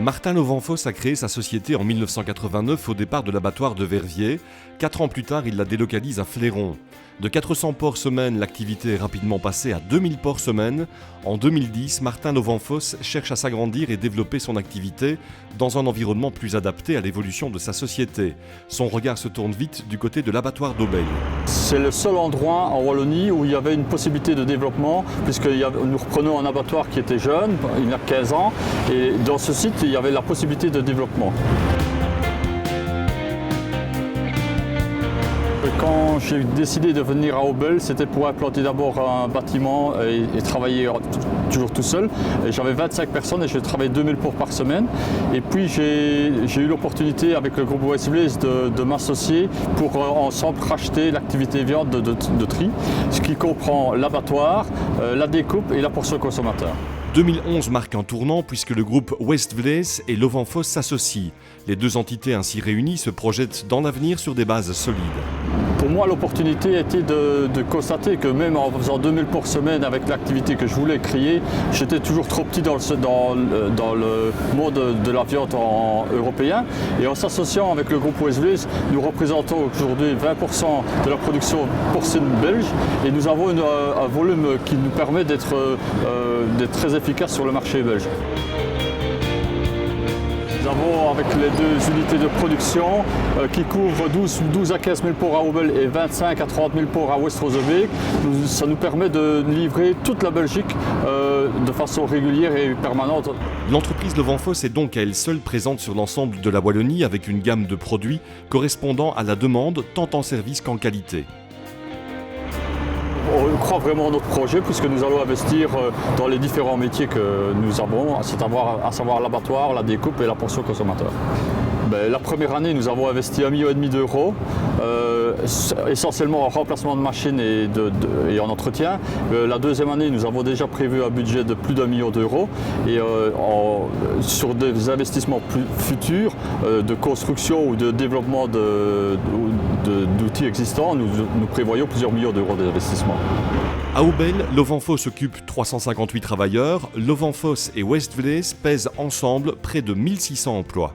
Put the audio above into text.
Martin Lovanfosse a créé sa société en 1989 au départ de l'abattoir de Verviers. 4 ans plus tard, il la délocalise à Fléron. De 400 porcs semaine, l'activité est rapidement passée à 2000 porcs semaine. En 2010, Martin Lovanfosse cherche à s'agrandir et développer son activité dans un environnement plus adapté à l'évolution de sa société. Son regard se tourne vite du côté de l'abattoir d'Aubeil. C'est le seul endroit en Wallonie où il y avait une possibilité de développement, puisque nous reprenons un abattoir qui était jeune, il a 15 ans, et dans ce site, il y avait la possibilité de développement. Quand j'ai décidé de venir à Aubeil, c'était pour implanter d'abord un bâtiment et travailler toujours tout seul. J'avais 25 personnes et je travaillais 2000 porcs par semaine. Et puis j'ai eu l'opportunité avec le groupe West Blaze de m'associer pour ensemble racheter l'activité viande de tri, ce qui comprend l'abattoir, la découpe et la portion consommateur. 2011 marque un tournant puisque le groupe West Blaze et Lovanfosse s'associent. Les deux entités ainsi réunies se projettent dans l'avenir sur des bases solides. Pour moi, l'opportunité était de constater que même en faisant 2000 porcs semaine avec l'activité que je voulais créer, j'étais toujours trop petit dans le monde de la viande européen. Et en s'associant avec le groupe West Blaze, nous représentons aujourd'hui 20% de la production porcine belge et nous avons un volume qui nous permet d'être très efficace sur le marché belge. Nous avons avec les deux unités de production qui couvrent 12 à 15 000 porcs à Aubeil et 25 à 30 000 porcs à West-Rozebeek. Ça nous permet de livrer toute la Belgique de façon régulière et permanente. L'entreprise Lovanfosse est donc à elle seule présente sur l'ensemble de la Wallonie avec une gamme de produits correspondant à la demande tant en service qu'en qualité. On croit vraiment en notre projet puisque nous allons investir dans les différents métiers que nous avons, à savoir l'abattoir, la découpe et la portion consommateur. La première année, nous avons investi 1,5 million d'euros, essentiellement en remplacement de machines et en entretien. La deuxième année, nous avons déjà prévu un budget de plus d'1 million d'euros et sur des investissements futurs de construction ou de développement d'outils existants, nous prévoyons plusieurs millions d'euros d'investissement. À Aubeil, Lovanfosse occupe 358 travailleurs. Lovanfosse et West Blaze pèsent ensemble près de 1600 emplois.